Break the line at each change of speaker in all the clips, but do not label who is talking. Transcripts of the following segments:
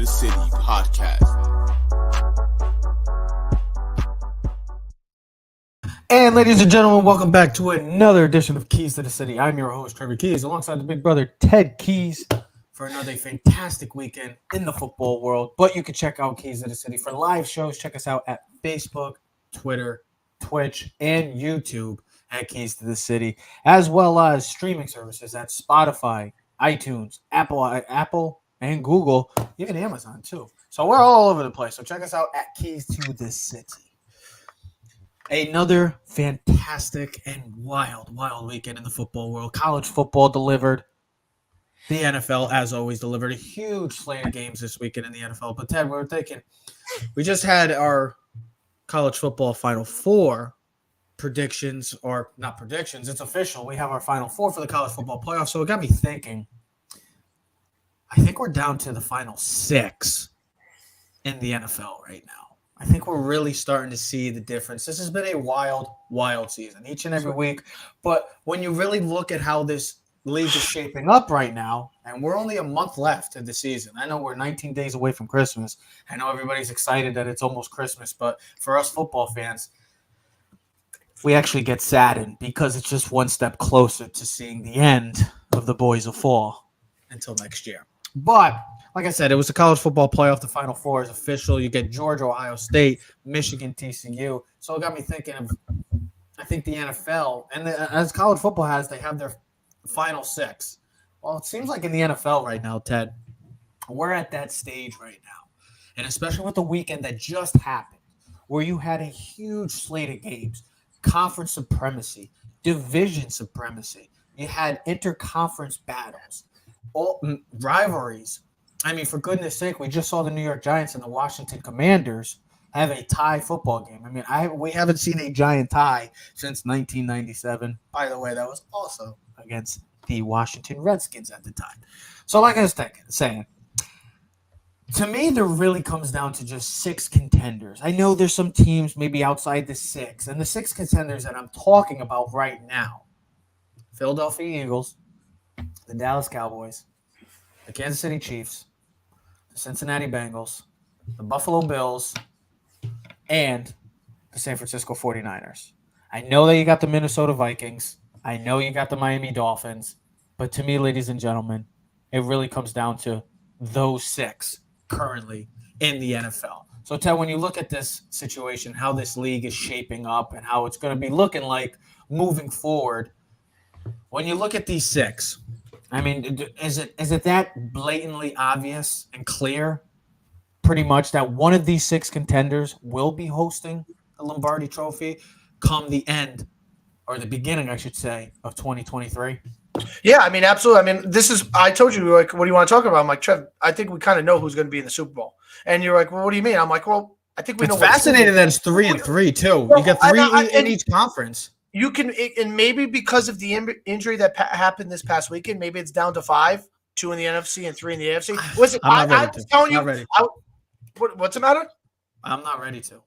the City podcast.
And ladies and gentlemen, welcome back to another edition of Keys to the City. I'm your host, Trevor Keys, alongside the big brother, Ted Keys, for another fantastic weekend in the football world. But you can check out Keys to the City for live shows. Check us out at Facebook, Twitter, Twitch, and YouTube at Keys to the City, as well as streaming services at Spotify, iTunes, Apple, and Google, even Amazon too. So we're all over the place. So check us out at Keys to the City. Another fantastic and wild weekend in the football world. College football delivered. The NFL, as always, delivered a huge slate of games this weekend in the NFL. But Ted, we're thinking, we just had our college football Final Four predictions, or not predictions, it's official. We have our Final Four for the college football playoffs. So it got me thinking, I think we're down to the final six in the NFL right now. I think we're really starting to see the difference. This has been a wild season, each and every week. But when you really look at how this league is shaping up right now, and we're only a month left of the season. I know we're 19 days away from Christmas. I know everybody's excited that it's almost Christmas, but for us football fans, we actually get saddened because it's just one step closer to seeing the end of the Boys of Fall until next year. But like I said, it was the college football playoff. The Final Four is official. You get Georgia, Ohio State, Michigan, TCU. So it got me thinking of, I think the NFL, and as college football has, they have their final six. Well, it seems like in the NFL right now, Ted, we're at that stage right now. And especially with the weekend that just happened, where you had a huge slate of games, conference supremacy, division supremacy. You had interconference battles, rivalries. I mean, for goodness sake, we just saw the New York Giants and the Washington Commanders have a tie football game. I mean, we haven't seen a Giant tie since 1997. By the way, that was also against the Washington Redskins at the time. So like I was saying, to me, there really comes down to just six contenders. I know there's some teams maybe outside the six, and the six contenders that I'm talking about right now, Philadelphia Eagles, the Dallas Cowboys, the Kansas City Chiefs, the Cincinnati Bengals, the Buffalo Bills, and the San Francisco 49ers. I know that you got the Minnesota Vikings. I know you got the Miami Dolphins. But to me, ladies and gentlemen, it really comes down to those six currently in the NFL. So, Ted, when you look at this situation, how this league is shaping up and how it's going to be looking like moving forward, when you look at these six, I mean, is it that blatantly obvious and clear, pretty much, that one of these six contenders will be hosting the Lombardi Trophy come the end, or the beginning, I should say, of 2023?
Yeah, I mean, absolutely. I mean, I told you, like, what do you want to talk about? I'm like, Trev, I think we kind of know who's going to be in the Super Bowl. And you're like, well, what do you mean? I'm like, well, I think we know.
It's fascinating that it's 3-3, too.
Well,
you got three in each conference.
You can, and maybe because of the injury that happened this past weekend, maybe it's down to 5, 2 in the NFC and 3 in the AFC. Listen, I'm was telling you, what's the matter?
I'm not ready to.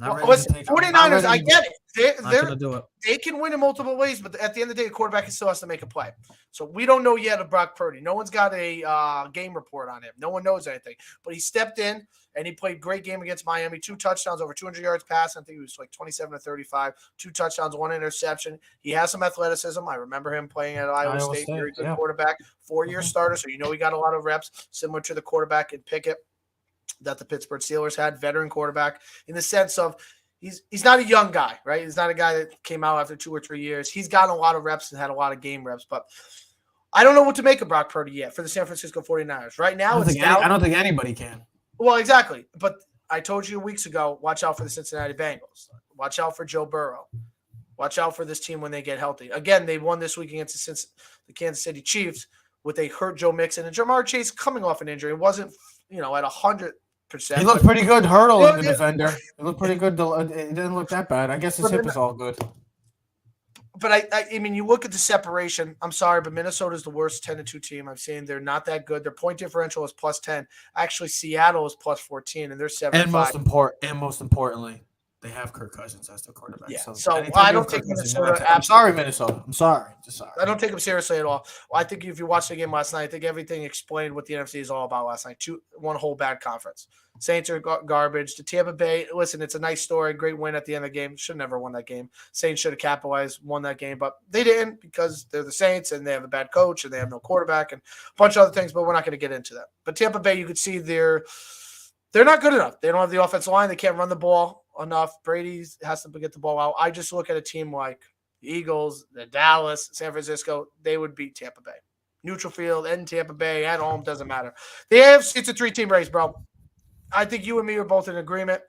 49ers, I get it.
Do it.
They can win in multiple ways, but at the end of the day, the quarterback still has to make a play. So we don't know yet of Brock Purdy. No one's got a game report on him. No one knows anything. But he stepped in, and he played a great game against Miami. 2 touchdowns, over 200 yards passing. I think he was like 27-35. 2 touchdowns, 1 interception. He has some athleticism. I remember him playing at Iowa State. Very good quarterback. 4-year starter, so you know he got a lot of reps, similar to the quarterback in Pickett that the Pittsburgh Steelers had, veteran quarterback, in the sense of he's not a young guy, right? He's not a guy that came out after 2 or 3 years. He's gotten a lot of reps and had a lot of game reps, but I don't know what to make of Brock Purdy yet for the San Francisco 49ers. Right now,
I don't think anybody can.
Well, exactly. But I told you weeks ago, watch out for the Cincinnati Bengals. Watch out for Joe Burrow. Watch out for this team when they get healthy. Again, they won this week against the Kansas City Chiefs with a hurt Joe Mixon and Jamar Chase coming off an injury. It wasn't, at 100%.
He looked pretty good hurdling the defender. He looked pretty good. It didn't look that bad. I guess his hip is all good.
But I mean, you look at the separation. I'm sorry, but Minnesota is the worst 10-2 team I've seen. They're not that good. Their point differential is +10. Actually, Seattle is +14, and they're 7-5.
And most importantly, They have Kirk Cousins as their quarterback.
Yeah.
So
So
anytime
I
you have
don't take
Kirk Cousins,
Minnesota.
I'm sorry, Minnesota. I'm sorry. Just sorry.
I don't take them seriously at all. Well, I think if you watched the game last night, I think everything explained what the NFC is all about last night. One whole bad conference. Saints are garbage. The Tampa Bay, listen, it's a nice story, great win at the end of the game. Should never won that game. Saints should have capitalized, won that game, but they didn't because they're the Saints and they have a bad coach and they have no quarterback and a bunch of other things. But we're not going to get into that. But Tampa Bay, you could see they're not good enough. They don't have the offensive line. They can't run the ball enough. Brady has to get the ball out. I just look at a team like the Eagles, the Dallas, San Francisco. They would beat Tampa Bay. Neutral field, and Tampa Bay, at home, doesn't matter. The AFC, it's a 3-team race, bro. I think you and me are both in agreement.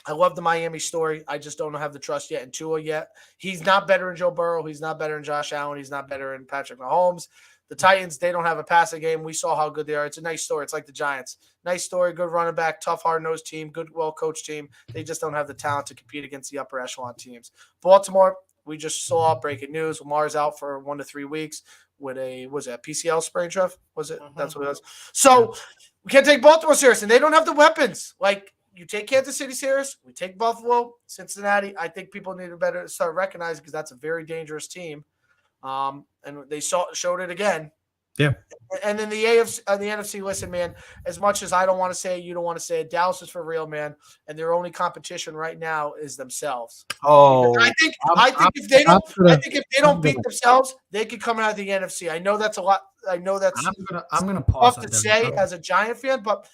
I love the Miami story. I just don't have the trust yet in Tua yet. He's not better than Joe Burrow. He's not better than Josh Allen. He's not better than Patrick Mahomes. The Titans, they don't have a passing game. We saw how good they are. It's a nice story. It's like the Giants. Nice story, good running back, tough, hard-nosed team, good, well-coached team. They just don't have the talent to compete against the upper echelon teams. Baltimore, we just saw breaking news. Lamar's out for 1 to 3 weeks with a PCL sprain, Trev? Was it? That's what it was. So we can't take Baltimore serious, and they don't have the weapons. Like, you take Kansas City serious, we take Buffalo, Cincinnati. I think people need to better start recognizing because that's a very dangerous team. And they showed it again.
Yeah.
And then the AFC, the NFC. Listen, man. As much as I don't want to say it, you don't want to say it. Dallas is for real, man. And their only competition right now is themselves.
Oh,
I think if they don't beat themselves, they could come out of the NFC. I know that's a lot. I know that's
I'm gonna pause
tough to say as a Giant fan, but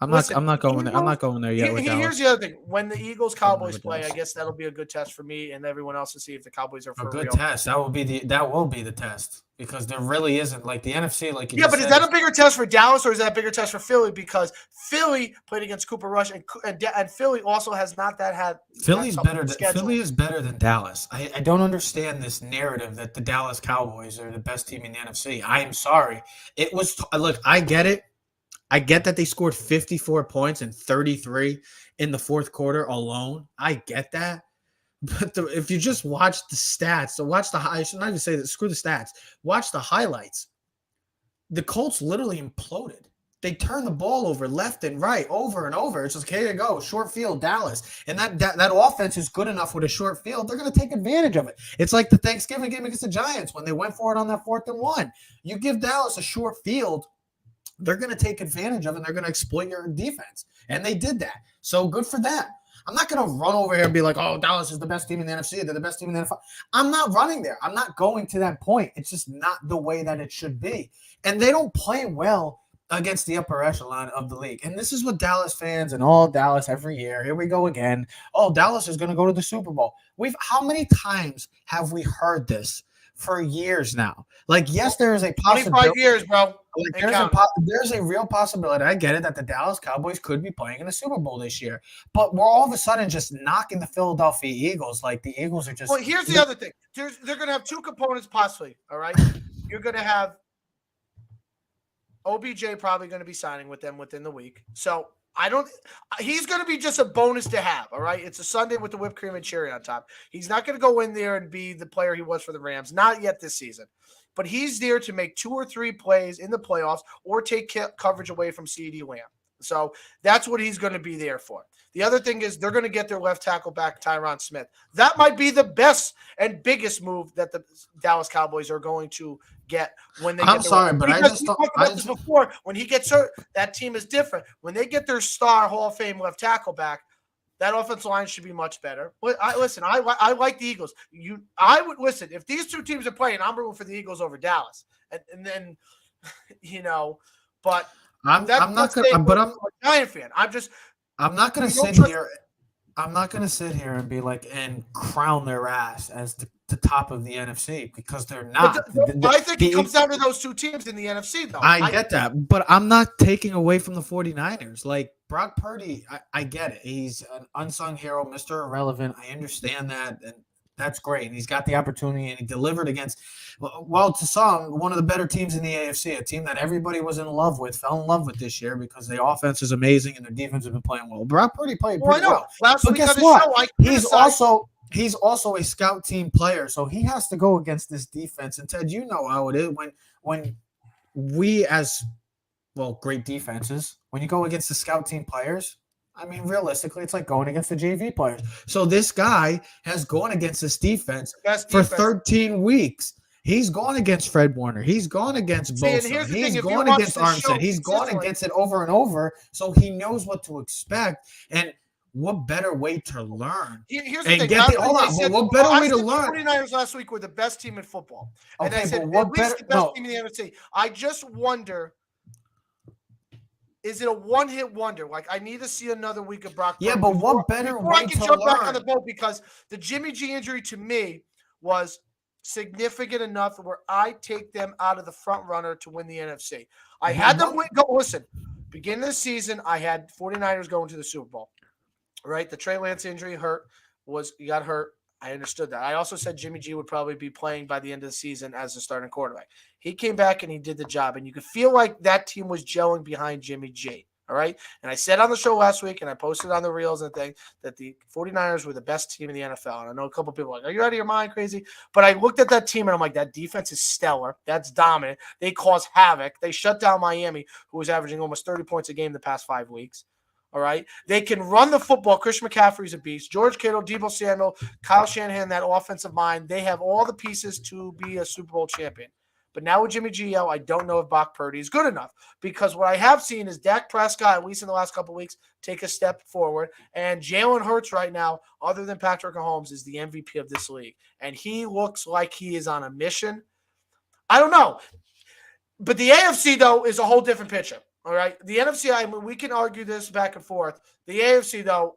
I'm not going there. I'm not going there yet.
Here's the other thing: when the Eagles Cowboys play, I guess that'll be a good test for me and everyone else to see if the Cowboys are for
a good
real.
test. That will be the test because there really isn't like the NFC. Like
but is that a bigger test for Dallas or is that a bigger test for Philly? Because Philly played against Cooper Rush and Philly also has not had.
Philly is better than Dallas. I don't understand this narrative that the Dallas Cowboys are the best team in the NFC. I am sorry. It was look. I get it. I get that they scored 54 points and 33 in the fourth quarter alone. I get that. But if you just watch the stats, I should not even say that, screw the stats. Watch the highlights. The Colts literally imploded. They turned the ball over left and right, over and over. It's just, here you go, short field, Dallas. And that offense is good enough with a short field. They're going to take advantage of it. It's like the Thanksgiving game against the Giants when they went for it on that 4th and 1. You give Dallas a short field, they're going to take advantage of it. And they're going to exploit your defense. And they did that. So good for them. I'm not going to run over here and be like, oh, Dallas is the best team in the NFC. They're the best team in the NFL. I'm not running there. I'm not going to that point. It's just not the way that it should be. And they don't play well against the upper echelon of the league. And this is what Dallas fans and all Dallas every year. Here we go again. Oh, Dallas is going to go to the Super Bowl. How many times have we heard this? For years now. Like, yes, there is a possibility.
25 years, bro.
Like, there's a real possibility. I get it that the Dallas Cowboys could be playing in the Super Bowl this year. But we're all of a sudden just knocking the Philadelphia Eagles. Like, the Eagles are just.
Well, here's the other thing. They're going to have two components possibly, all right? You're going to have OBJ probably going to be signing with them within the week. So, he's going to be just a bonus to have, all right? It's a Sunday with the whipped cream and cherry on top. He's not going to go in there and be the player he was for the Rams, not yet this season. But he's there to make 2 or 3 plays in the playoffs or take coverage away from CeeDee Lamb. So that's what he's going to be there for. The other thing is they're going to get their left tackle back, Tyron Smith. That might be the best and biggest move that the Dallas Cowboys are going to get when they.
I'm sorry, but I just
talked about this before. When he gets hurt, that team is different. When they get their star Hall of Fame left tackle back, that offensive line should be much better. But I like the Eagles. I would listen if these two teams are playing. I'm rooting for the Eagles over Dallas, and then but. I'm not a Giant fan. I'm not going to sit here. I'm not going to sit here and be like and crown their ass as the top of the NFC because they're not. I think it comes down to those two teams in the NFC, though.
I get that, but I'm not taking away from the 49ers. Like Brock Purdy, I get it. He's an unsung hero, Mr. Irrelevant. I understand that, and that's great. And he's got the opportunity, and he delivered against, well, to some, one of the better teams in the AFC, a team that everybody was fell in love with this year because their offense is amazing and their defense has been playing well. Brock Purdy played pretty well.
Last
but
week
guess
on the
what?
show,
He's also a scout team player, so he has to go against this defense. And Ted, you know how it is when we as, well, great defenses, when you go against the scout team players, I mean, realistically, it's like going against the JV players. So this guy has gone against this defense
Best
for
defense.
13 weeks. He's gone against Fred Warner. He's gone against
See, and
Bosa.
here's the
He's
thing, if you
gone
watch
against
this show
Armstead. He's gone
consistently-
against it over and over. So he knows what to expect. And what better way to learn?
Here's the
And
thing.
get the, hold on. But what better way to
The
learn?
49ers last week were the best team in football. And I
Okay,
said,
but what
at least
better?
the best
No,
team in the NFC. I just wonder, is it a one-hit wonder? Like, I need to see another week of Brock
yeah,
Purdy
but
before
what better
I
way
can
to
jump back on
learn?
the boat, because the Jimmy G injury to me was significant enough where I take them out of the front runner to win the NFC. I had them listen, beginning of the season, I had 49ers going to the Super Bowl. Right? The Trey Lance injury he got hurt. I understood that. I also said Jimmy G would probably be playing by the end of the season as the starting quarterback. He came back and he did the job, and you could feel like that team was gelling behind Jimmy G. All right. And I said on the show last week, and I posted on the reels and thing, that the 49ers were the best team in the NFL. And I know a couple people are like, are you out of your mind, crazy? But I looked at that team and I'm like, that defense is stellar. That's dominant. They cause havoc. They shut down Miami, who was averaging almost 30 points a game the past 5 weeks. All right. They can run the football. Christian McCaffrey's a beast. George Kittle, Deebo Samuel, Kyle Shanahan, that offensive mind. They have all the pieces to be a Super Bowl champion. But now with Jimmy G out, I don't know if Brock Purdy is good enough, because what I have seen is Dak Prescott, at least in the last couple of weeks, take a step forward. And Jalen Hurts right now, other than Patrick Mahomes, is the MVP of this league. And he looks like he is on a mission. I don't know. But the AFC, though, is a whole different picture. All right. The NFC, I mean, we can argue this back and forth. The AFC, though,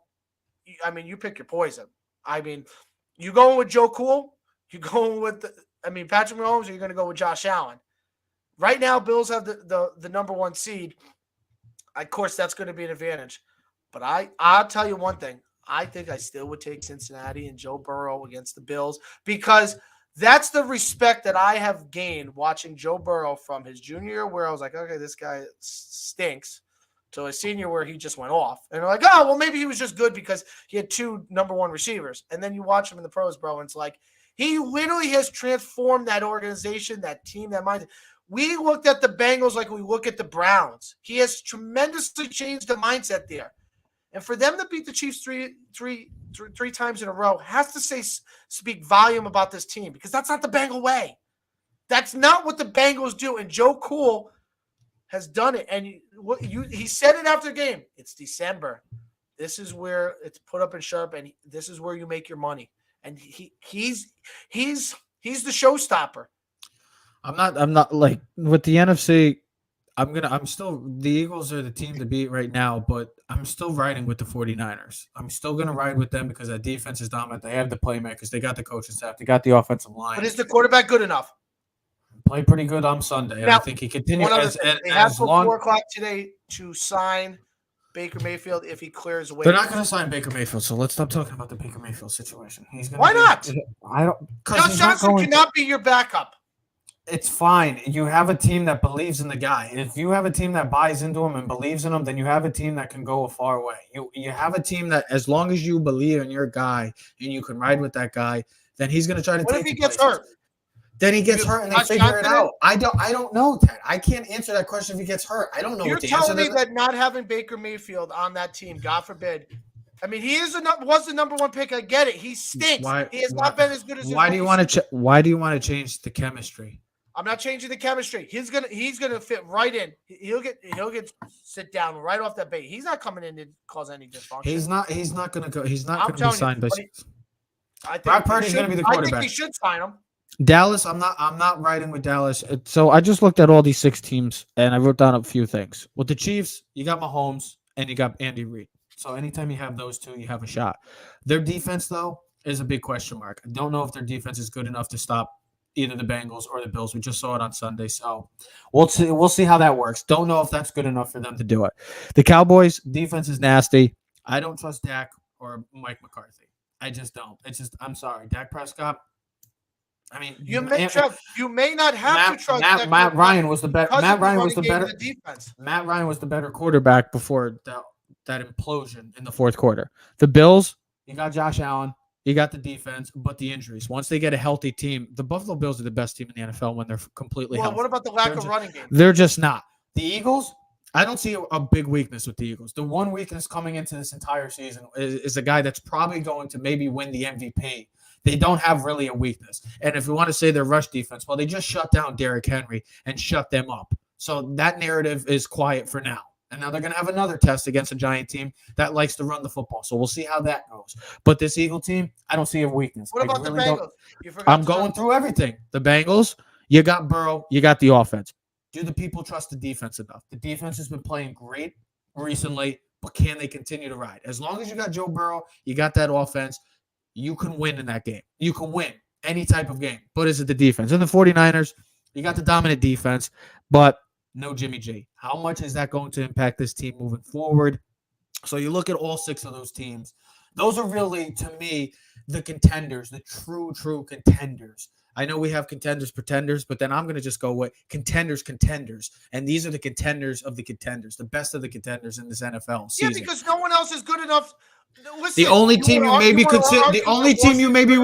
I mean, you pick your poison. I mean, you going with Joe Cool? You going with Patrick Mahomes, or you're going to go with Josh Allen? Right now, Bills have the number 1 seed. Of course, that's going to be an advantage. But I'll tell you one thing. I think I still would take Cincinnati and Joe Burrow against the Bills, because that's the respect that I have gained watching Joe Burrow from his junior year, where I was like, okay, this guy stinks, to his senior where he just went off. And they're like, oh, well, maybe he was just good because he had 2 number 1 receivers. And then you watch him in the pros, bro, and it's like, he literally has transformed that organization, that team, that mindset. We looked at the Bengals like we look at the Browns. He has tremendously changed the mindset there. And for them to beat the Chiefs three times in a row has to speak volume about this team, because that's not the Bengal way. That's not what the Bengals do. And Joe Cool has done it. And he said it after the game. It's December. This is where it's put up and shut up, and this is where you make your money. And he's the showstopper.
I'm not like with the NFC. The Eagles are the team to beat right now, but I'm still riding with the 49ers. I'm still going to ride with them because that defense is dominant. They have the playmakers. They got the coaching staff. They got the offensive line.
But is the quarterback good enough?
Played pretty good on Sunday. And
Now,
I think he continues.
They have till 4 o'clock today to sign Baker Mayfield if he clears waivers.
They're not going to sign Baker Mayfield, so let's stop talking about the Baker Mayfield situation.
Why not?
I don't.
Josh Johnson cannot be your backup.
It's fine. You have a team that believes in the guy. If you have a team that buys into him and believes in him, then you have a team that can go a far way. You have a team that, as long as you believe in your guy and you can ride with that guy, then he's going to try to
What
take
if he
places.
gets hurt?
Then he gets hurt and they figure it out. I don't know, Ted. I can't answer that question if he gets hurt. I don't know.
You're telling me that not having Baker Mayfield on that team, God forbid. I mean, he was the number 1 pick. I get it. He stinks. He has not been as good as.
Why do you want to change the chemistry?
I'm not changing the chemistry. He's gonna fit right in. He'll get sit down right off that bait. He's not coming in to cause any dysfunction.
He's not gonna go. He's not gonna be signed by.
I think
Brock Purdy's gonna be the quarterback.
I think he should sign him.
Dallas, I'm not riding with Dallas. So I just looked at all these 6 teams and I wrote down a few things. With the Chiefs, you got Mahomes and you got Andy Reid. So anytime you have those 2, you have a shot. Their defense, though, is a big question mark. I don't know if their defense is good enough to stop either the Bengals or the Bills. We just saw it on Sunday. So we'll see. We'll see how that works. Don't know if that's good enough for them to do it. The Cowboys defense is nasty. I don't trust Dak or Mike McCarthy. I just don't. I'm sorry. Dak Prescott. I mean,
you may not have to trust
Matt Ryan was the better. Matt Ryan was the better
defense.
Matt Ryan was the better quarterback before that implosion in the fourth quarter. The Bills, you got Josh Allen, you got the defense, but the injuries. Once they get a healthy team, the Buffalo Bills are the best team in the NFL when they're completely healthy.
What about the lack of running game?
They're just not. The Eagles, I don't see a big weakness with the Eagles. The one weakness coming into this entire season is a guy that's probably going to maybe win the MVP. They don't have really a weakness. And if we want to say their rush defense, well, they just shut down Derrick Henry and shut them up. So that narrative is quiet for now. And now they're going to have another test against a Giant team that likes to run the football. So we'll see how that goes. But this Eagle team, I don't see a weakness.
What about
really
the Bengals?
I'm going through everything. The Bengals, you got Burrow, you got the offense. Do the people trust the defense enough? The defense has been playing great recently, but can they continue to ride? As long as you got Joe Burrow, you got that offense, you can win in that game. You can win any type of game. But is it the defense? In the 49ers, you got the dominant defense, but no Jimmy G. How much is that going to impact this team moving forward? So you look at all 6 of those teams. Those are really, to me, the contenders, the true contenders. I know we have contenders, pretenders, but then I'm going to just go with contenders. And these are the contenders of the contenders, the best of the contenders in this NFL season.
Yeah, because no one else is good enough. Listen,
the only team you maybe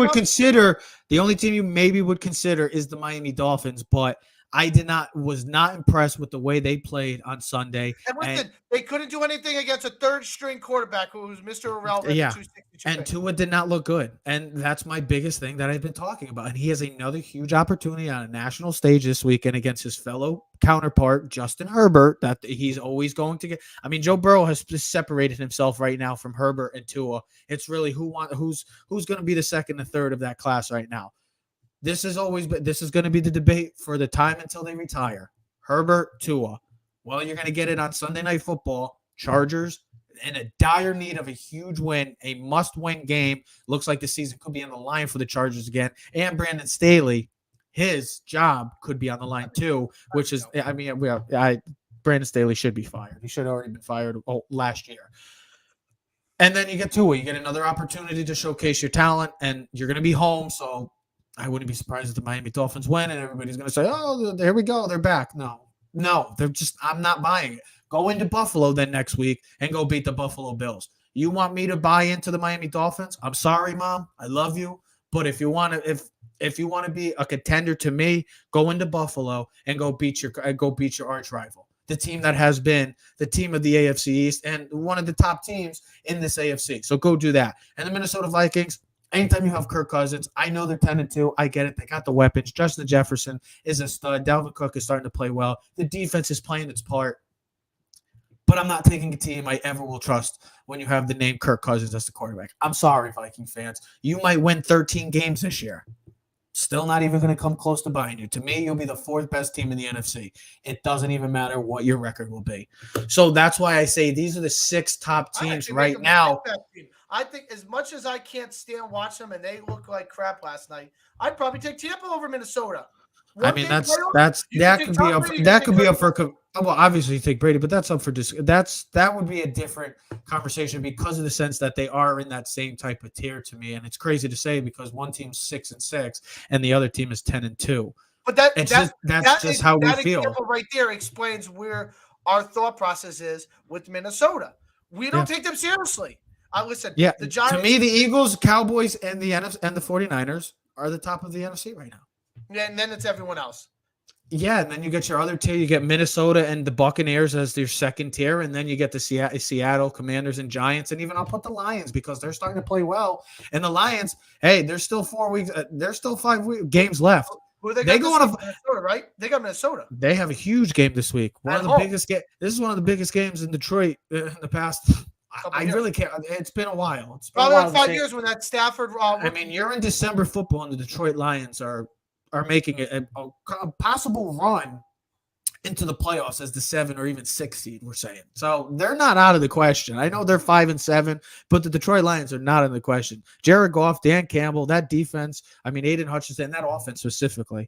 would consider is the Miami Dolphins, but I was not impressed with the way they played on Sunday.
And listen, they couldn't do anything against a third-string quarterback who was Mr. Irrelevant.
Yeah, and Tua did not look good. And that's my biggest thing that I've been talking about. And he has another huge opportunity on a national stage this weekend against his fellow counterpart, Justin Herbert, that he's always going to get. I mean, Joe Burrow has separated himself right now from Herbert and Tua. It's really who's going to be the second and third of that class right now. This is going to be the debate for the time until they retire. Herbert, Tua. Well, you're going to get it on Sunday Night Football. Chargers in a dire need of a huge win, a must-win game. Looks like the season could be on the line for the Chargers again. And Brandon Staley, his job could be on the line too, which is, I mean, Brandon Staley should be fired. He should have already been fired last year. And then you get Tua. You get another opportunity to showcase your talent, and you're going to be home, so I wouldn't be surprised if the Miami Dolphins win and everybody's going to say, oh, there we go. They're back. No, I'm not buying it. Go into Buffalo then next week and go beat the Buffalo Bills. You want me to buy into the Miami Dolphins? I'm sorry, Mom. I love you. But if you want to be a contender to me, go into Buffalo and go beat your arch rival. The team that has been the team of the AFC East and one of the top teams in this AFC. So go do that. And the Minnesota Vikings, anytime you have Kirk Cousins, I know they're 10-2. I get it. They got the weapons. Justin Jefferson is a stud. Dalvin Cook is starting to play well. The defense is playing its part. But I'm not taking a team I ever will trust when you have the name Kirk Cousins as the quarterback. I'm sorry, Viking fans. You might win 13 games this year. Still not even going to come close to buying you. To me, you'll be the 4th best team in the NFC. It doesn't even matter what your record will be. So that's why I say these are the 6 top teams right now.
I think as much as I can't stand watching them and they look like crap last night, I'd probably take Tampa over Minnesota.
I mean, that could be up for well, obviously you take Brady, but that's up for that would be a different conversation because of the sense that they are in that same type of tier to me, and it's crazy to say because one team's 6-6 and the other team is 10-2.
But that's
just how we feel.
Example right there explains where our thought process is with Minnesota. We don't take them seriously. Listen, the Giants.
To me, the Eagles, Cowboys, and the 49ers are the top of the NFC right now.
Yeah, and then it's everyone else.
Yeah, and then you get your other tier. You get Minnesota and the Buccaneers as their second tier, and then you get the Seattle Commanders and Giants, and even I'll put the Lions because they're starting to play well. And the Lions, hey, there's still 4 weeks. There's still 5 games left.
Who they go on Minnesota, right? They got Minnesota.
They have a huge game this week. This is one of the biggest games in Detroit in the past. I really can't. It's been a while. It's been
probably 5 years when that Stafford.
I mean, you're in December football, and the Detroit Lions are making a possible run into the playoffs as the 7 or even 6 seed, we're saying. So they're not out of the question. I know they're 5-7, but the Detroit Lions are not in the question. Jared Goff, Dan Campbell, that defense, I mean, Aiden Hutchinson, that offense specifically.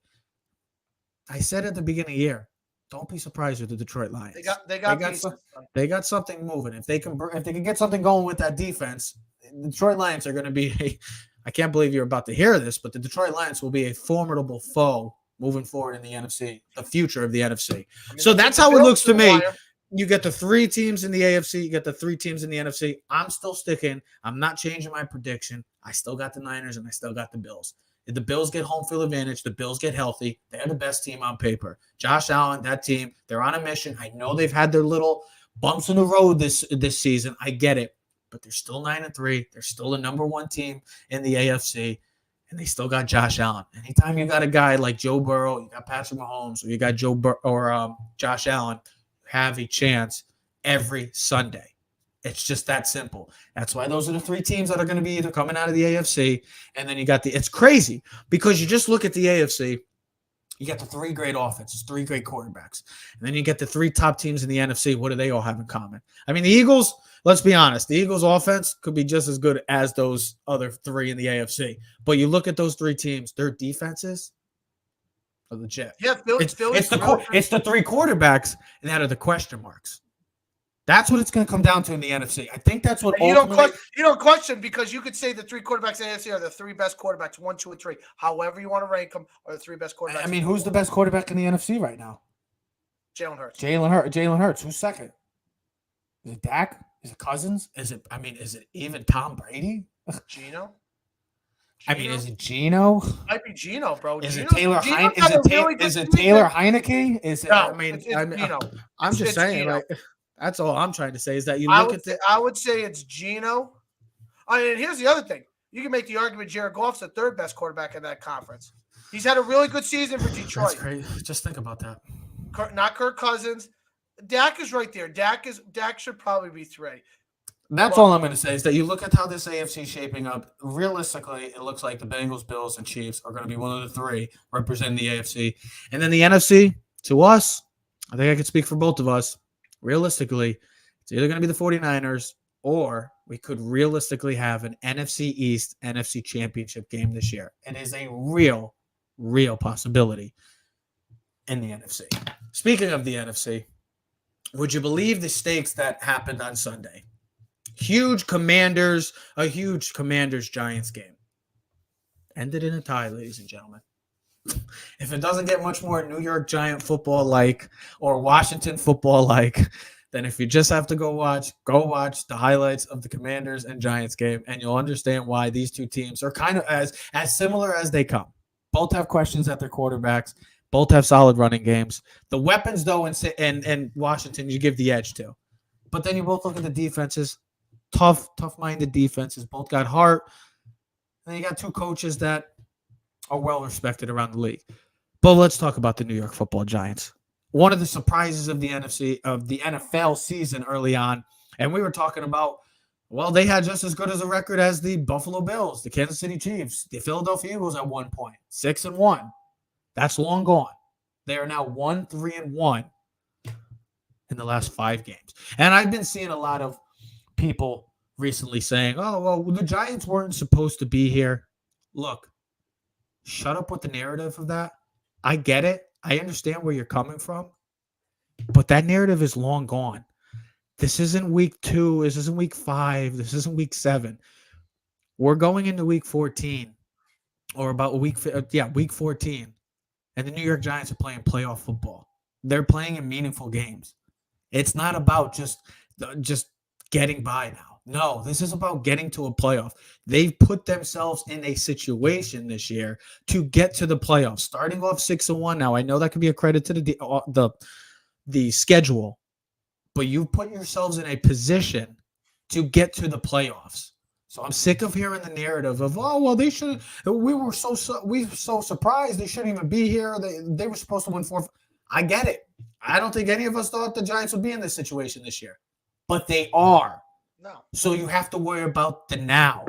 I said at the beginning of the year, don't be surprised with the Detroit Lions. They got something moving. If they can get something going with that defense, the Detroit Lions are going to be I can't believe you're about to hear this, but the Detroit Lions will be a formidable foe moving forward in the NFC, the future of the NFC. So that's how it looks to me. You get the 3 teams in the AFC, you get the 3 teams in the NFC. I'm still sticking. I'm not changing my prediction. I still got the Niners and I still got the Bills. If the Bills get home field advantage, the Bills get healthy, they're the best team on paper. Josh Allen, that team, they're on a mission. I know they've had their little bumps in the road this season. I get it. But they're still 9-3. They're still the number one team in the AFC. And they still got Josh Allen. Anytime you got a guy like Joe Burrow, you got Patrick Mahomes, or you got Josh Allen, have a chance every Sunday. It's just that simple. That's why those are the three teams that are going to be either coming out of the AFC, and then you got it's crazy because you just look at the AFC, you got the three great offenses, three great quarterbacks, and then you get the three top teams in the NFC. What do they all have in common? I mean, the Eagles, let's be honest, the Eagles offense could be just as good as those other three in the AFC, but you look at those three teams, their defenses are legit.
Yeah,
it's the three quarterbacks that are the question marks. That's what it's going to come down to in the NFC. I think that's what
you don't question because you could say the three quarterbacks in the NFC are the three best quarterbacks, 1, 2, and 3. However you want to rank them, are the three best quarterbacks.
I mean, who's the best quarterback in the NFC right now?
Jalen Hurts.
Jalen Hurts. Who's second? Is it Dak? Is it Cousins? Is it even Tom Brady?
Geno?
I mean, is it Geno?
Might be Geno, bro.
Is it Taylor Heineke? Is it
No,
it's
Geno.
I'm just saying,
Geno.
like, that's all I'm trying to say is that you look at
I would say it's Geno. I mean, here's the other thing. You can make the argument Jared Goff's the third best quarterback in that conference. He's had a really good season for Detroit.
That's crazy. Just think about that.
Not Kirk Cousins. Dak is right there. Dak should probably be 3.
That's all I'm going to say is that you look at how this AFC is shaping up. Realistically, it looks like the Bengals, Bills, and Chiefs are going to be one of the three representing the AFC. And then the NFC, to us, I think I can speak for both of us. Realistically, it's either going to be the 49ers or we could realistically have an NFC East, NFC Championship game this year. It is a real possibility in the NFC. Speaking of the NFC, would you believe the stakes that happened on Sunday? A huge Commanders-Giants game. Ended in a tie, ladies and gentlemen. If it doesn't get much more New York Giant football-like or Washington football-like, then if you just have to go watch the highlights of the Commanders and Giants game, and you'll understand why these two teams are kind of as similar as they come. Both have questions at their quarterbacks. Both have solid running games. The weapons, though, in Washington, you give the edge to. But then you both look at the defenses. Tough-minded defenses. Both got heart. And you got two coaches that are well-respected around the league. But let's talk about the New York Football Giants. One of the surprises of the NFL season early on, and we were talking about, well, they had just as good as a record as the Buffalo Bills, the Kansas City Chiefs, the Philadelphia Eagles at one point, 6-1. That's long gone. They are now 1-3-1 in the last 5 games. And I've been seeing a lot of people recently saying, oh, well, the Giants weren't supposed to be here. Look, shut up with the narrative of that. I get it. I understand where you're coming from. But that narrative is long gone. This isn't week 2. This isn't week 5. This isn't week 7. We're going into week 14 or about week 14. And the New York Giants are playing playoff football. They're playing in meaningful games. It's not about just getting by now. No, this is about getting to a playoff. They've put themselves in a situation this year to get to the playoffs. Starting off 6-1 now, I know that could be a credit to the schedule, but you've put yourselves in a position to get to the playoffs. So I'm sick of hearing the narrative of, oh, well, they should. We were so surprised they shouldn't even be here. They were supposed to win 4. I get it. I don't think any of us thought the Giants would be in this situation this year, but they are.
No.
So you have to worry about the now.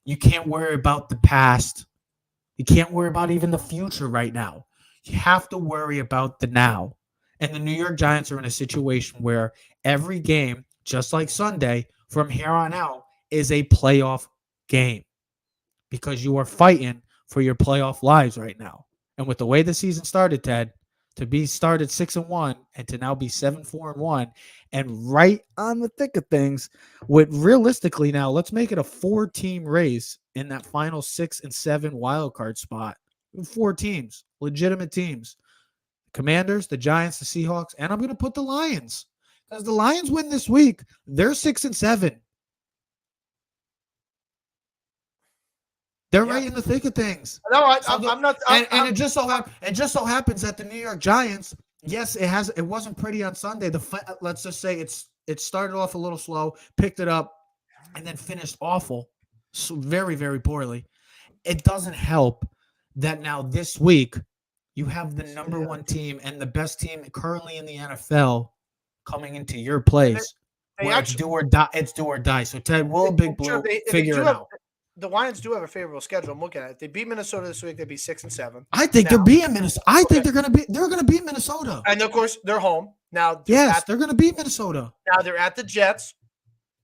You can't worry about the past. You can't worry about even the future right now. You have to worry about the now. And the New York Giants are in a situation where every game, just like Sunday, from here on out, is a playoff game because you are fighting for your playoff lives right now. And with the way the season started, Ted, to be started 6-1 and to now be 7-4-1 and right on the thick of things with realistically now, let's make it a 4-team race in that final 6 and 7 wild card spot. 4 teams, legitimate teams. Commanders, the Giants, the Seahawks, and I'm going to put the Lions because the Lions win this week. They're 6-7. They're
Yeah.
right in the thick of things.
No,
So
I'm not.
and it just so happens that the New York Giants, yes, it wasn't pretty on Sunday. Let's just say it started off a little slow, picked it up, and then finished awful, so very, very poorly. It doesn't help that now this week you have the number one team and the best team currently in the NFL coming into your place,
they
where
actually
it's do or die. It's do or die. So Ted, will Big Blue figure it out?
The Lions do have a favorable schedule. I'm looking at it. If they beat Minnesota this week, they'd be 6-7.
I think they're beating Minnesota. I think they're gonna beat Minnesota.
And of course, they're home now.
Yes, they're gonna beat Minnesota.
Now they're at the Jets.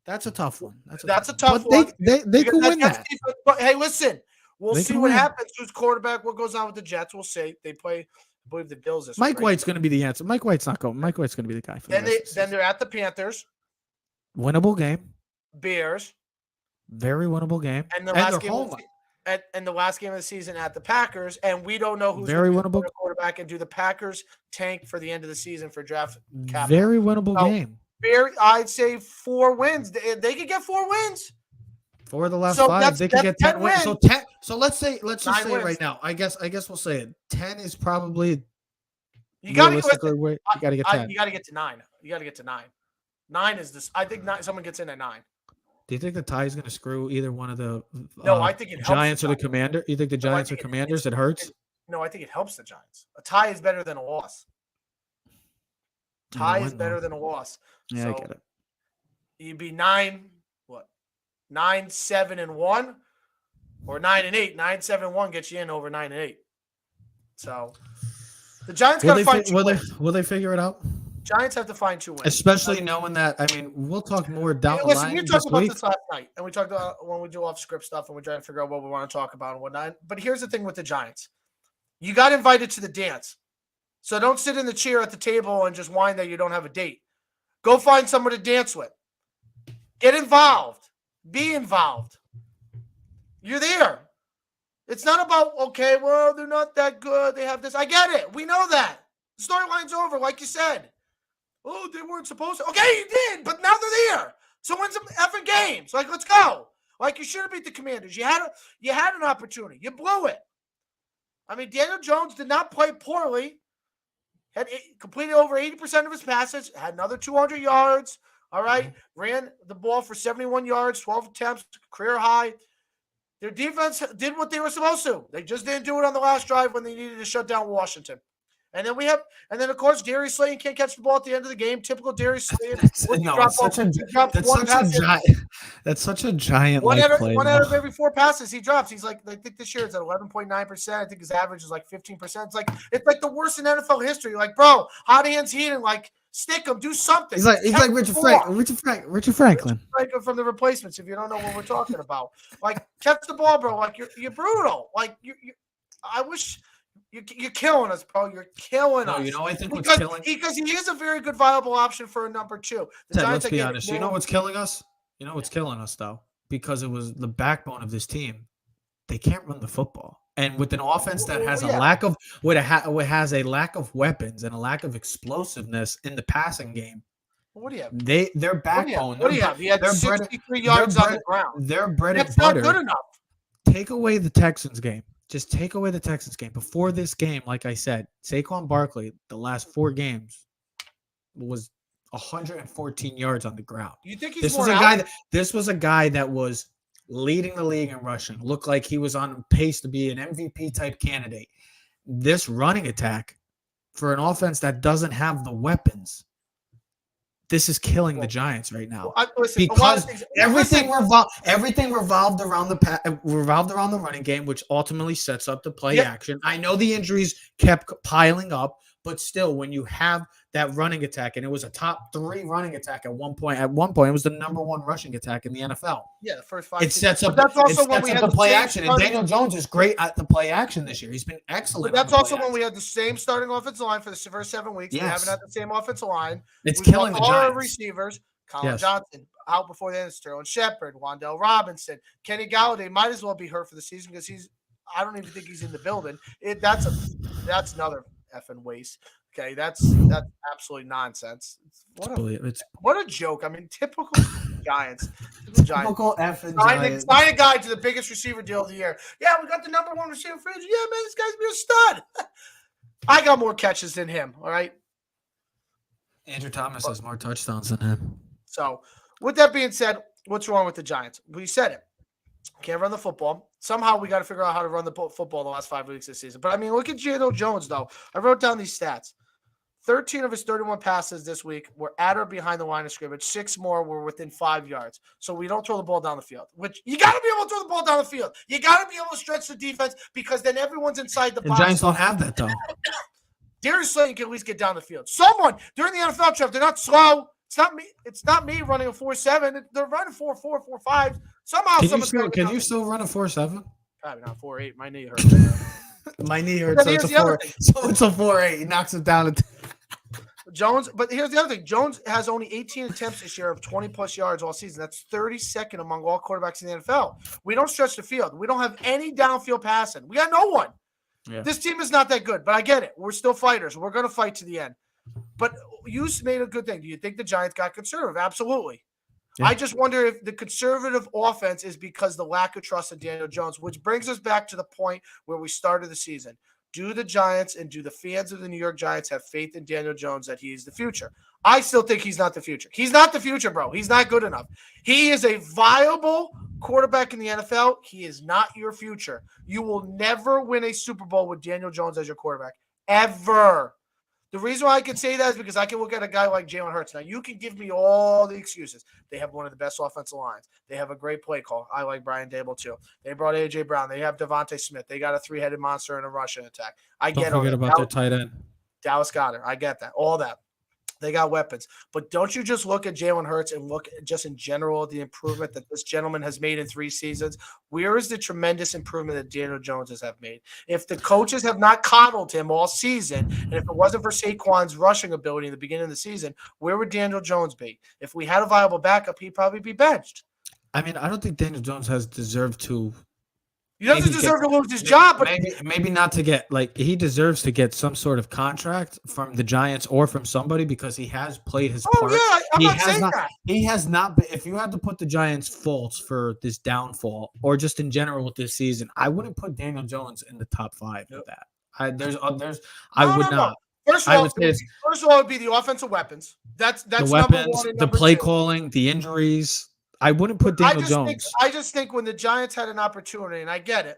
That's a tough one.
That's a tough
one.
one.
They can win that.
But hey, listen, we'll see what
win.
happens. Who's quarterback? What goes on with the Jets? We'll see. They play, I believe, the Bills this
Mike
week.
White's going to be the answer. Mike White's not going. Mike White's going to be the guy. For
then they're at the Panthers.
Winnable game.
Bears.
Very winnable game.
And the last game and the last game of the season at the Packers, and we don't know who's
very
going to be
winnable
the quarterback. And do the Packers tank for the end of the season for draft capital?
Very winnable game.
I'd say 4 wins. They could get 4 wins.
4 of the last 5. They could get 10 wins. So 10. So let's just say
wins.
right now. I guess we'll say it. 10 is probably.
You got to
get 10.
You got to get to 9. You got to get to 9. 9 is this. I think someone gets in at 9.
Do you think the tie is going to screw either one of the
no, I think it
Giants or the Commander? You think the Giants or Commanders? It hurts?
No, I think it helps the Giants. A tie is better than a loss. Tie is better than a loss.
Yeah,
so
I get it.
You'd be 9-7-1, or 9-8. 9-7-1 gets you in over 9-8. So the Giants got to find 2 wins.
Will they figure it out?
Giants have to find 2 wins.
Especially knowing that, I mean, we'll talk more down the line.
We talked about this last night, and we talked about when we do off script stuff and we're trying to figure out what we want to talk about and whatnot. But here's the thing with the Giants. You got invited to the dance. So don't sit in the chair at the table and just whine that you don't have a date. Go find someone to dance with. Get involved. Be involved. You're there. It's not about, okay, well, they're not that good. They have this. I get it. We know that. The storyline's over, like you said. Oh, they weren't supposed to. Okay, you did, but now they're there. So win some effing games. Like, let's go. Like, you should have beat the Commanders. You had an opportunity. You blew it. I mean, Daniel Jones did not play poorly. Had completed over 80% of his passes. Had another 200 yards. All right. Ran the ball for 71 yards, 12 attempts, career high. Their defense did what they were supposed to. They just didn't do it on the last drive when they needed to shut down Washington. And then of course, Darius Slayton can't catch the ball at the end of the game. Typical Darius Slayton.
That's such a giant.
One out of every 4 passes he drops. He's like, I think this year it's at 11.9%. I think his average is like 15%. It's like the worst in NFL history. Like, bro, hot hands heating. Like, stick him, do something.
He's like Richard Franklin
from the Replacements. If you don't know what we're talking about, like, catch the ball, bro. Like, you're brutal. Like, I wish. You're killing us, bro. You're killing us.
You know, I think what's killing
because he is a very good viable option for a number 2.
Let's be honest. You know what's killing us? You know what's killing us though, because it was the backbone of this team. They can't run the football, and with an offense that has a lack of has a lack of weapons and a lack of explosiveness in the passing game.
What do you have?
Their backbone.
What do you have? He had 63 yards on the ground.
Their bread and butter.
That's not good enough.
Take away the Texans game. Just take away the Texans game. Before this game, like I said, Saquon Barkley, the last 4 games, was 114 yards on the ground.
You think he's
this was a guy that was leading the league in rushing. Looked like he was on pace to be an MVP type candidate. This running attack for an offense that doesn't have the weapons, this is killing the Giants right now. Because everything revolved around the running game, which ultimately sets up the play action. I know the injuries kept piling up, but still, when you have that running attack, and it was a top 3 running attack at one point. At one point, it was the number 1 rushing attack in the NFL.
Yeah, the first 5.
It sets up. That's also when we had the play action, and Daniel Jones is great at the play action this year. He's been excellent.
But that's also when we had the same starting offensive line for the first 7 weeks.
Yes.
We haven't had the same offensive line.
It's killing the Giants.
All our receivers. Colin Johnson out before then. Sterling Shepard, Wan'Dale Robinson, Kenny Galladay might as well be hurt for the season because I don't even think he's in the building. That's another effing waste. Okay, that's absolutely nonsense. What a joke. I mean, typical. Giants.
Typical effing Giants.
Sign a guy to the biggest receiver deal of the year. Yeah, we got the number one receiver free agent. Yeah, man, this guy's be a stud. I got more catches than him. All right.
Andrew Thomas has more touchdowns than him.
So, with that being said, what's wrong with the Giants? We said it. Can't run the football. Somehow we got to figure out how to run the football the last 5 weeks this season. But I mean, look at Daniel Jones, though. I wrote down these stats. 13 of his 31 passes this week were at or behind the line of scrimmage. 6 more were within 5 yards. So we don't throw the ball down the field, which you got to be able to throw the ball down the field. You got to be able to stretch the defense because then everyone's inside the box.
The Giants don't have that, though.
Darius Slayton can at least get down the field. Someone during the NFL draft, they're not slow. It's not me running a 4.7. They're running 4.4, 4.5. Somehow,
can you still run a 4.7?
Probably not 4.8. My knee hurts.
My knee hurts. So it's a 4. So it's a 4.8. He knocks it down.
Jones, but here's the other thing. Jones has only 18 attempts this year of 20-plus yards all season. That's 32nd among all quarterbacks in the NFL. We don't stretch the field. We don't have any downfield passing. We got no one. Yeah. This team is not that good, but I get it. We're still fighters. We're going to fight to the end. But you made a good thing. Do you think the Giants got conservative? Absolutely. Yeah. I just wonder if the conservative offense is because the lack of trust in Daniel Jones, which brings us back to the point where we started the season. Do the Giants and do the fans of the New York Giants have faith in Daniel Jones that he is the future? I still think he's not the future. He's not the future, bro. He's not good enough. He is a viable quarterback in the NFL. He is not your future. You will never win a Super Bowl with Daniel Jones as your quarterback. Ever. The reason why I can say that is because I can look at a guy like Jalen Hurts. Now, you can give me all the excuses. They have one of the best offensive lines. They have a great play call. I like Brian Dable, too. They brought A.J. Brown. They have Devontae Smith. They got a 3-headed monster in a rushing attack.
Don't forget about their tight end.
Dallas Goedert. I get that. All that. They got weapons. But don't you just look at Jalen Hurts and look just in general at the improvement that this gentleman has made in 3 seasons? Where is the tremendous improvement that Daniel Jones has made? If the coaches have not coddled him all season, and if it wasn't for Saquon's rushing ability in the beginning of the season, where would Daniel Jones be? If we had a viable backup, he'd probably be benched.
I mean, I don't think Daniel Jones has deserved to.
He doesn't deserve to lose his job, but
maybe not to get he deserves to get some sort of contract from the Giants or from somebody because he has played his part.
Yeah, I'm not saying that.
He has not been. If you had to put the Giants' faults for this downfall or just in general with this season, I wouldn't put Daniel Jones in the top 5 of that. I would not.
First of all, it would be the offensive weapons. That's
the weapons, the play calling, the injuries. I wouldn't put Daniel Jones.
I just think when the Giants had an opportunity, and I get it,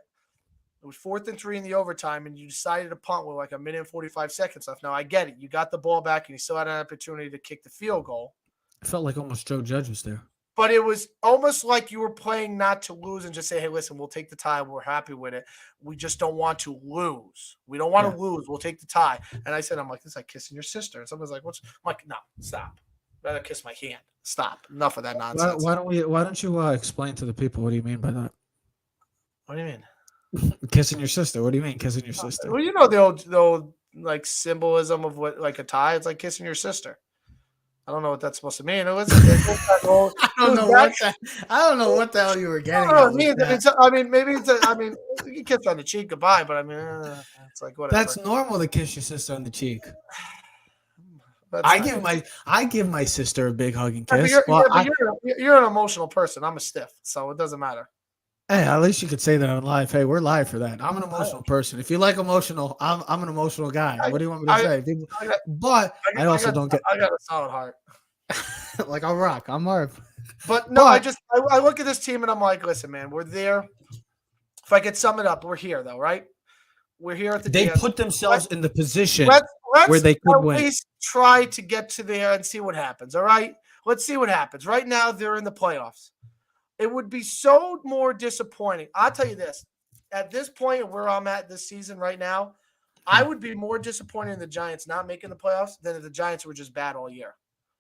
it was 4th and 3 in the overtime, and you decided to punt with like 1:45 seconds left. Now, I get it. You got the ball back, and you still had an opportunity to kick the field goal.
It felt like almost Joe Judge was there.
But it was almost like you were playing not to lose and just say, hey, listen, we'll take the tie. We're happy with it. We just don't want to lose. We don't want to lose. We'll take the tie. And I said, I'm like, this is like kissing your sister. And someone's like, what's? I'm like, no, stop. Rather kiss my hand. Stop. Enough of that nonsense.
Why don't you explain to the people what do you mean by that?
What do you mean?
Kissing your sister. What do you mean kissing your sister?
Well, you know the old like symbolism of what like a tie. It's like kissing your sister. I don't know what that's supposed to mean. I don't
know what the hell you were getting.
Maybe you kiss on the cheek goodbye, but I mean it's like whatever.
That's normal to kiss your sister on the cheek. I give my sister a big hug and kiss.
You're an emotional person. I'm a stiff, so it doesn't matter.
Hey, at least you could say that on live. Hey, we're live for that. I'm an emotional person. If you like emotional, I'm an emotional guy. What do you want me to say? I
got a solid heart.
Like I'll rock. I'm Marv.
But no, I look at this team and I'm like, listen, man, we're there. If I could sum it up, we're here though, right? We're here at the.
They put themselves in the position where they could win.
At least try to get to there and see what happens. All right, let's see what happens. Right now, they're in the playoffs. It would be so more disappointing. I'll tell you this: at this point where I'm at this season right now, I would be more disappointed in the Giants not making the playoffs than if the Giants were just bad all year.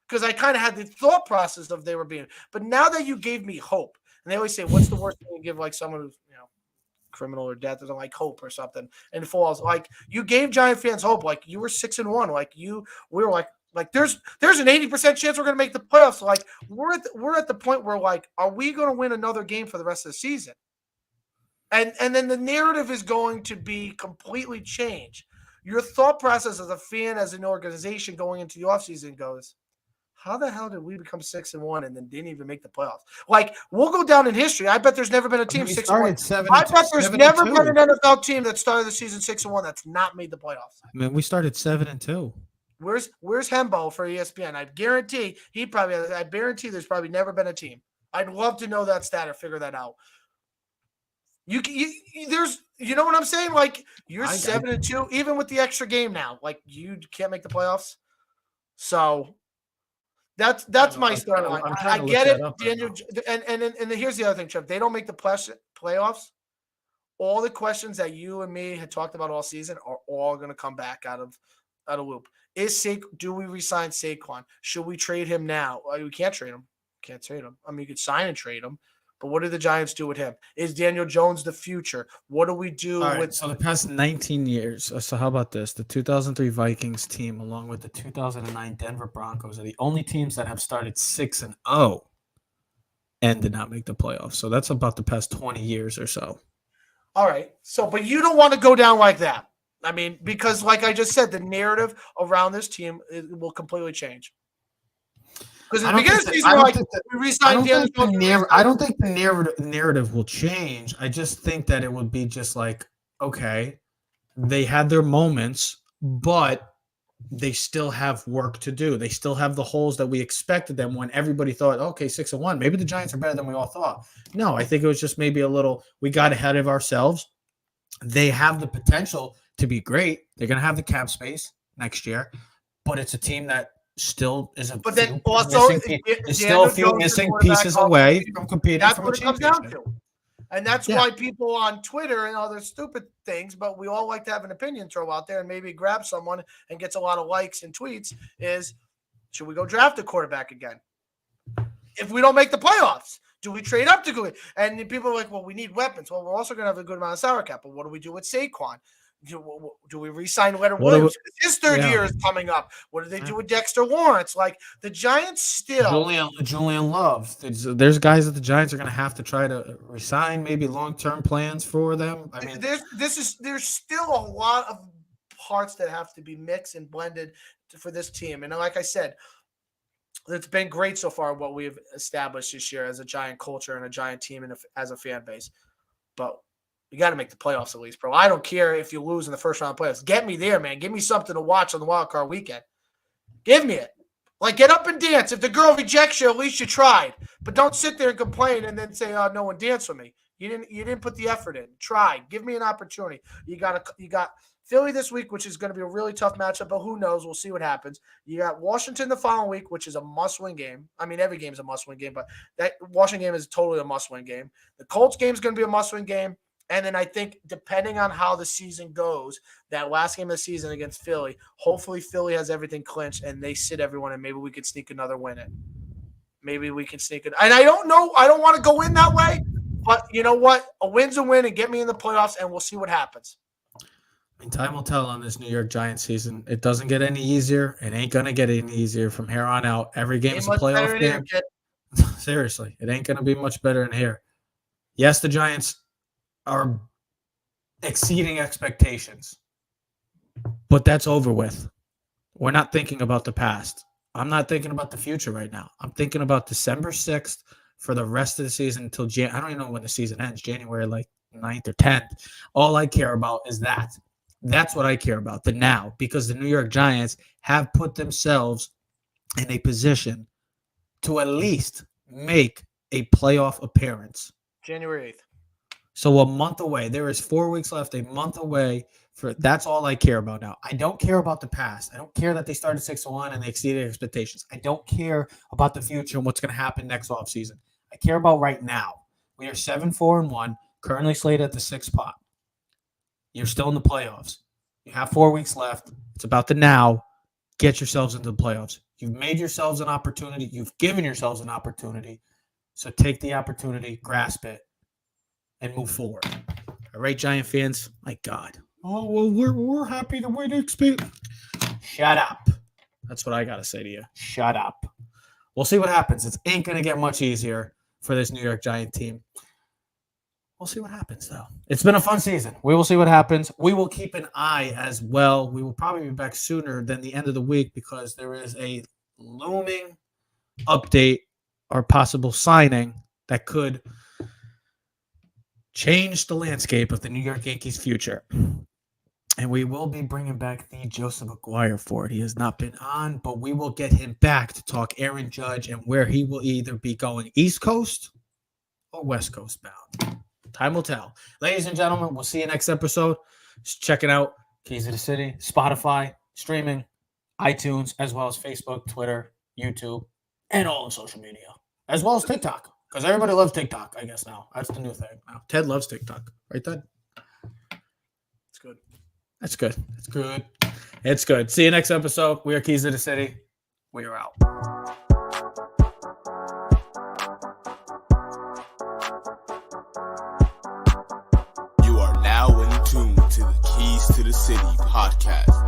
Because I kind of had the thought process of they were being. But now that you gave me hope, and they always say, "What's the worst thing you give like someone who's criminal or death doesn't like hope or something and falls?" Like you gave Giant fans hope. Like you were 6-1. Like we were like there's an 80% chance we're gonna make the playoffs. So like we're at the point where like, are we gonna win another game for the rest of the season? And then the narrative is going to be completely changed. Your thought process as a fan, as an organization going into the offseason goes, how the hell did we become 6-1 and then didn't even make the playoffs? Like, we'll go down in history. I bet there's never been a team
We
6-1.
started 7
I
and
bet there's
7 and
never
2.
been an NFL team that started the season 6-1 that's not made the playoffs.
I mean, we started 7 and 2.
Where's Hembo for ESPN? I guarantee he probably has. I guarantee there's probably never been a team. I'd love to know that stat or figure that out. There's, you know what I'm saying? Like, you're 7-2, even with the extra game now. Like, you can't make the playoffs. So that's my storyline. I get it, Daniel. And here's the other thing, Trev. They don't make the playoffs. All the questions that you and me had talked about all season are all going to come back out of loop. Do we resign Saquon? Should we trade him now? We can't trade him. Can't trade him. I mean, you could sign and trade him. But what do the Giants do with him? Is Daniel Jones the future? What do we do with?
So the past 19 years. So how about this? The 2003 Vikings team, along with the 2009 Denver Broncos, are the only teams that have started 6-0 and did not make the playoffs. So that's about the past 20 years or so.
All right. So, but you don't want to go down like that. I mean, because like I just said, the narrative around this team will completely change. Because at the beginning of the season, we re-signed Daniel Jones.
I don't think the narrative will change. I just think that it would be just like, okay, they had their moments, but they still have work to do. They still have the holes that we expected them when everybody thought, okay, 6-1. Maybe the Giants are better than we all thought. No, I think it was just maybe a little, we got ahead of ourselves. They have the potential to be great. They're going to have the cap space next year, but it's a team that still is a few missing pieces away from competing.
That's
for
what
a
it comes down to. And that's why people on Twitter and other stupid things, but we all like to have an opinion throw out there and maybe grab someone and gets a lot of likes and tweets, is should we go draft a quarterback again? If we don't make the playoffs, do we trade up to go? And people are like, well, we need weapons. Well, we're also going to have a good amount of salary cap, but what do we do with Saquon? Do we re-sign Leonard Williams? His third year is coming up. What do they do with Dexter Lawrence? Like, the Giants still.
Julian Love. There's guys that the Giants are going to have to try to resign, maybe long-term plans for them. I mean,
there's still a lot of parts that have to be mixed and blended for this team. And like I said, it's been great so far what we've established this year as a Giant culture and a Giant team and as a fan base. But you got to make the playoffs at least, bro. I don't care if you lose in the first round of playoffs. Get me there, man. Give me something to watch on the wild card weekend. Give me it. Like, get up and dance. If the girl rejects you, at least you tried. But don't sit there and complain and then say, "Oh, no one danced with me." You didn't put the effort in. Try. Give me an opportunity. You got Philly this week, which is going to be a really tough matchup, but who knows? We'll see what happens. You got Washington the following week, which is a must-win game. I mean, every game is a must-win game, but that Washington game is totally a must-win game. The Colts game is going to be a must-win game. And then I think, depending on how the season goes, that last game of the season against Philly, hopefully Philly has everything clinched and they sit everyone, and maybe we could sneak another win in. Maybe we can sneak it. And I don't know. I don't want to go in that way. But you know what? A win's a win, and get me in the playoffs, and we'll see what happens.
I mean, time will tell on this New York Giants season. It doesn't get any easier. It ain't going to get any easier from here on out. Every game is a playoff game. Seriously, it ain't going to be much better in here. Yes, the Giants are exceeding expectations, but that's over with. We're not thinking about the past. I'm not thinking about the future right now. I'm thinking about December 6th for the rest of the season until I don't even know when the season ends, January 9th or 10th. All I care about is that. That's what I care about, the now, because the New York Giants have put themselves in a position to at least make a playoff appearance.
January 8th.
So a month away. There is 4 weeks left, a month away. That's all I care about now. I don't care about the past. I don't care that they started 6-1 and they exceeded expectations. I don't care about the future and what's going to happen next offseason. I care about right now. We are 7-4-1, currently slated at the 6th spot. You're still in the playoffs. You have 4 weeks left. It's about the now. Get yourselves into the playoffs. You've made yourselves an opportunity. You've given yourselves an opportunity. So take the opportunity, grasp it, and move forward. All right, Giant fans? My God. Oh, well, we're happy to win XP. Shut up. That's what I got to say to you. Shut up. We'll see what happens. It ain't going to get much easier for this New York Giant team. We'll see what happens, though. It's been a fun season. We will see what happens. We will keep an eye as well. We will probably be back sooner than the end of the week because there is a looming update or possible signing that could change the landscape of the New York Yankees' future. And we will be bringing back the Joseph McGuire for it. He has not been on, but we will get him back to talk Aaron Judge and where he will either be going East Coast or West Coast bound. Time will tell. Ladies and gentlemen, we'll see you next episode. Just check it out. Keys of the City, Spotify, streaming, iTunes, as well as Facebook, Twitter, YouTube, and all the social media, as well as TikTok. Because everybody loves TikTok, I guess now. That's the new thing now. Ted loves TikTok. Right, Ted?
It's good.
That's good. It's good. It's good. See you next episode. We are Keys of the City. We are out.
You are now in tune to the Keys to the City podcast.